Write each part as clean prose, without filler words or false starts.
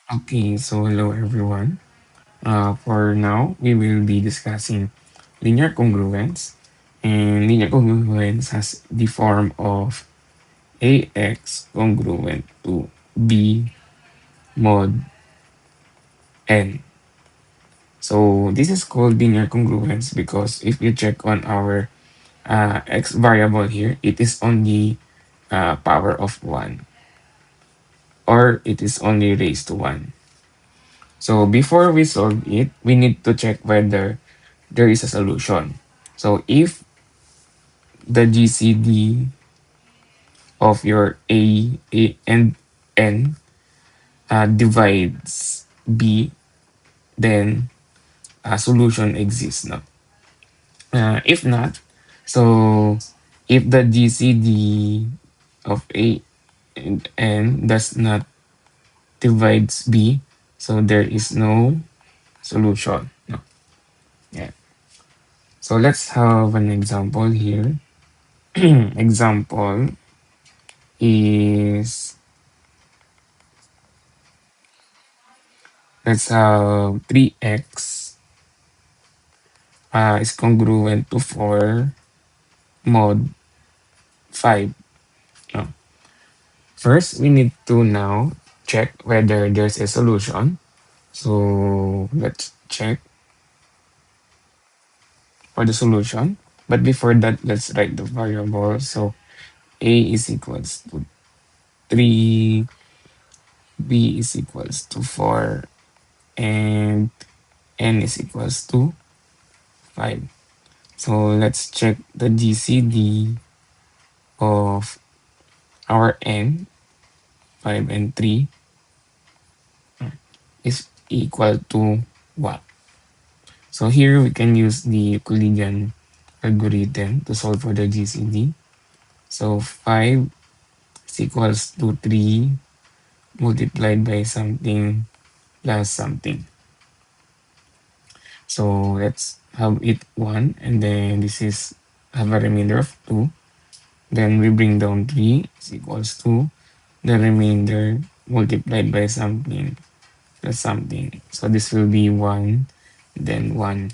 Okay, so hello everyone. For now, we will be discussing linear congruence. And linear congruence has the form of AX congruent to B mod N. So this is called linear congruence because if you check on our X variable here, it is only power of 1 or it is only raised to 1. So before we solve it, we need to check whether there is a solution. So if the GCD of your A and N divides B, then a solution exists now. If not, so if the GCD of A and N does not divides B, so there is no solution. No. Yeah. So let's have an example here. Example is let's have 3x is congruent to 4 mod 5. No. First, we need to now check whether there's a solution. So let's check for the solution. But before that, let's write the variable. So a is equals to 3, b is equals to 4, and n is equals to 5. So let's check the GCD of our n, 5 and 3, is equal to what? So here we can use the Euclidean algorithm to solve for the GCD. So 5 is equals to 3 multiplied by something plus something. So let's have it 1, and then this is have a remainder of 2. Then we bring down 3 is equals to the remainder multiplied by something plus something. So this will be 1, then 1.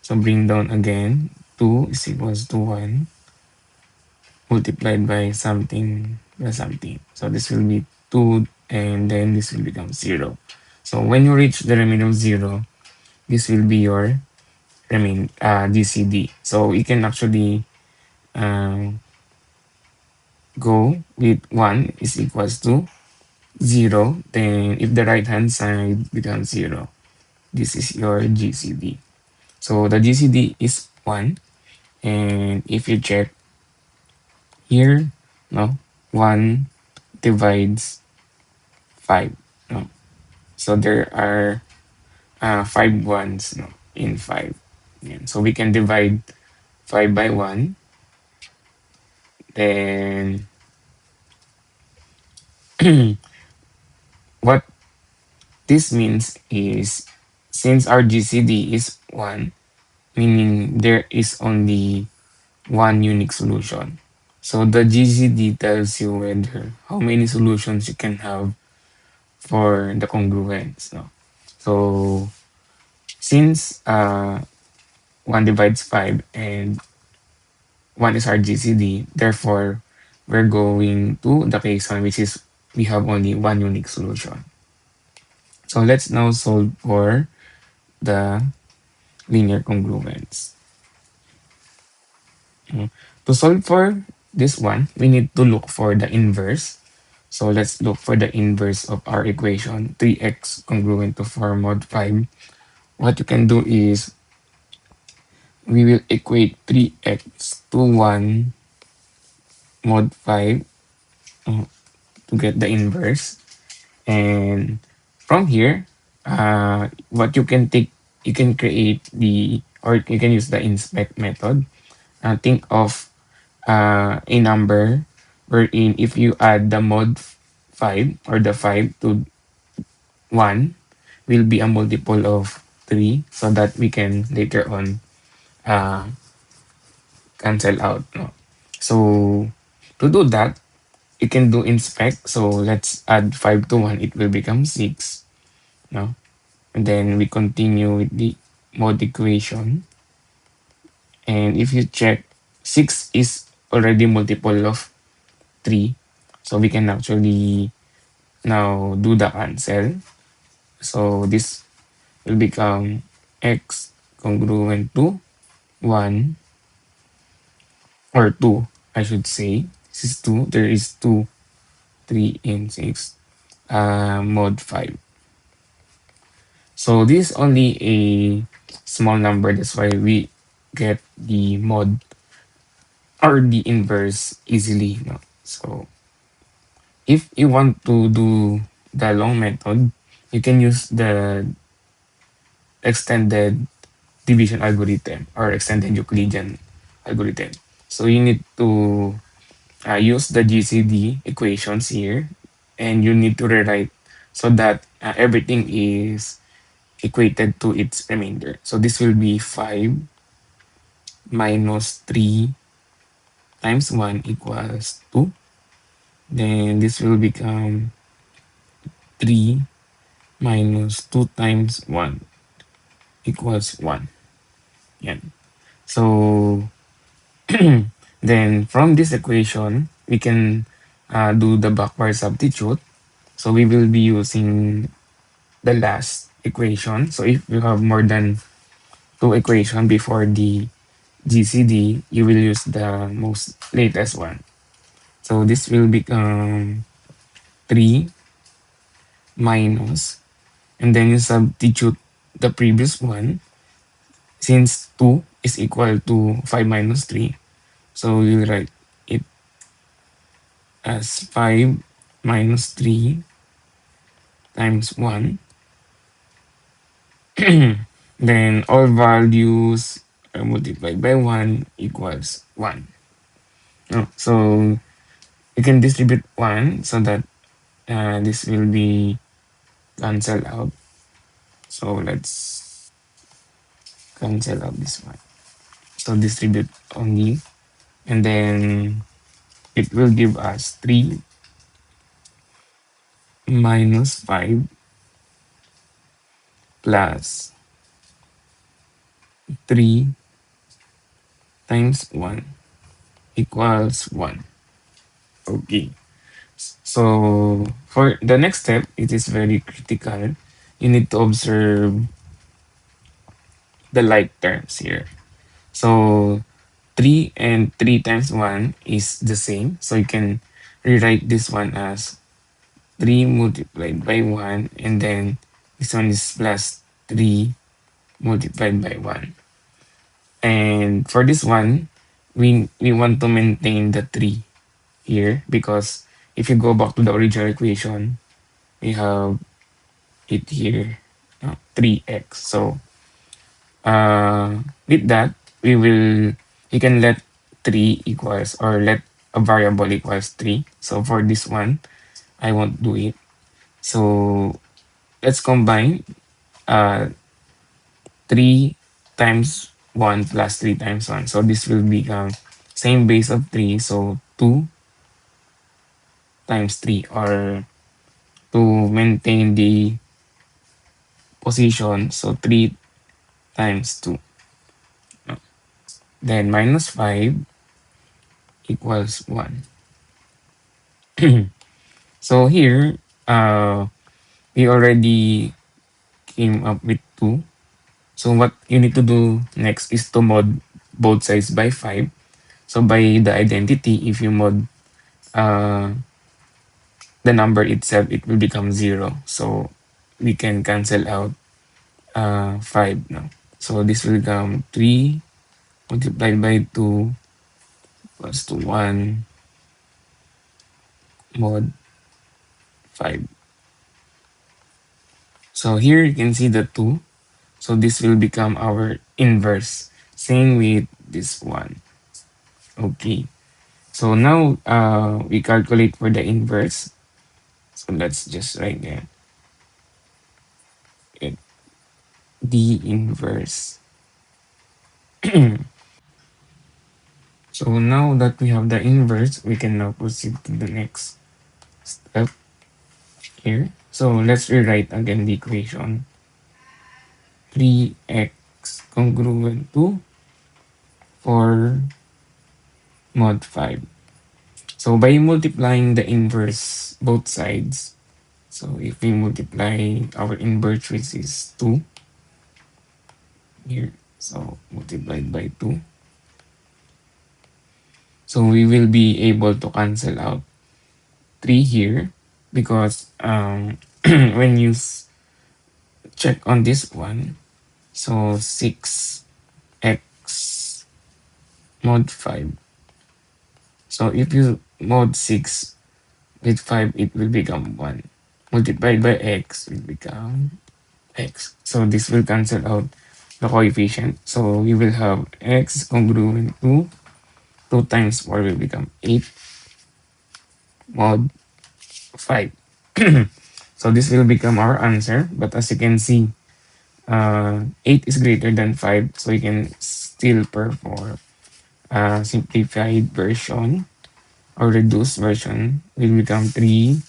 So bring down again, 2 is equals to 1 multiplied by something plus something. So this will be 2, and then this will become 0. So when you reach the remainder of 0, this will be your GCD. So you can actually um, go with 1 is equals to 0. Then if the right hand side becomes 0, this is your GCD. So the GCD is 1. And if you check here, no, 1 divides 5. No. So there are 5 ones, no, in 5. Yan. So we can divide 5 by 1. Then what this means is since our GCD is 1, meaning there is only one unique solution. So the GCD tells you whether how many solutions you can have for the congruence. No? So since 1 divides 5 and 1 is our GCD, therefore we're going to the case 1, which is we have only one unique solution. So let's now solve for the linear congruence. To solve for this one, we need to look for the inverse. So let's look for the inverse of our equation, 3x congruent to 4 mod 5. What you can do is we will equate 3x to 1 mod 5 uh, to get the inverse. And from here, what you can take, you can create the, or you can use the inspect method. Think of a number wherein if you add the mod 5 or the 5 to 1 will be a multiple of 3 so that we can later on uh, cancel out. No? So to do that, you can do inspect. So let's add 5 to 1, it will become 6. No? And then we continue with the mod equation. And if you check, 6 is already multiple of 3. So we can actually now do the cancel. So this will become x congruent to 1 or 2, I should say. This is 2. There is 2, 3, and 6. Mod 5. So this is only a small number. That's why we get the mod or the inverse easily. No? So if you want to do the long method, you can use the extended division algorithm or extended Euclidean algorithm. So you need to use the GCD equations here, and you need to rewrite so that everything is equated to its remainder. So this will be 5 minus 3 times 1 equals 2. Then this will become 3 minus 2 times 1 equals 1. Yan. So then from this equation, we can do the backward substitute. So we will be using the last equation. So if you have more than two equation before the GCD, you will use the most latest one. So this will become 3 minus, and then you substitute the previous one since 2 is equal to 5 minus 3. So we'll write it as 5 minus 3 times 1. Then all values are multiplied by 1 equals 1. So you can distribute 1 so that this will be cancelled out. So let's cancel out this one. So distribute only, and then it will give us 3 minus 5 plus 3 times 1 equals 1. Okay. So for the next step, it is very critical. You need to observe the like terms here. So 3 and 3 times 1 is the same. So you can rewrite this one as 3 multiplied by 1, and then this one is plus 3 multiplied by 1. And for this one, we want to maintain the 3 here, because if you go back to the original equation, we have it here, 3x. So with that, you can let 3 equals, or let a variable equals 3. So for this one, I won't do it. So let's combine uh, 3 times 1 plus 3 times 1. So this will become same base of 3. So 2 times 3, or to maintain the position. So 3 times 2. Then minus 5 equals 1. So here, we already came up with 2. So what you need to do next is to mod both sides by 5. So by the identity, if you mod the number itself, it will become 0. So we can cancel out 5 now. So this will become 3 multiplied by 2 plus to 1 mod 5. So here you can see the 2. So this will become our inverse. Same with this one. Okay. So now we calculate for the inverse. So let's just write there. D inverse. So now that we have the inverse, we can now proceed to the next step here. So let's rewrite again the equation. 3x congruent to 4 mod 5. So by multiplying the inverse both sides, so if we multiply our inverse, which is 2 here, so multiplied by 2. So we will be able to cancel out 3 here because when you check on this one, so 6x mod 5. So if you mod 6 with 5, it will become 1. Multiplied by x will become x. So this will cancel out the coefficient. So we will have x congruent to 2 times 4 will become 8 mod 5. So this will become our answer. But as you can see, 8 is greater than 5. So you can still perform a simplified version or reduced version will become 3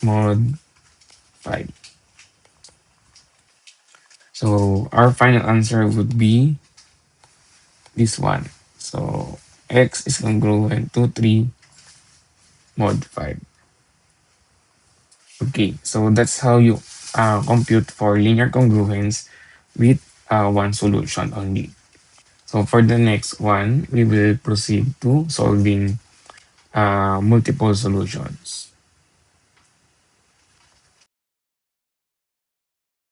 mod 5. So our final answer would be this one. So x is congruent to 3 mod 5. Okay, so that's how you compute for linear congruence with one solution only. So for the next one, we will proceed to solving multiple solutions.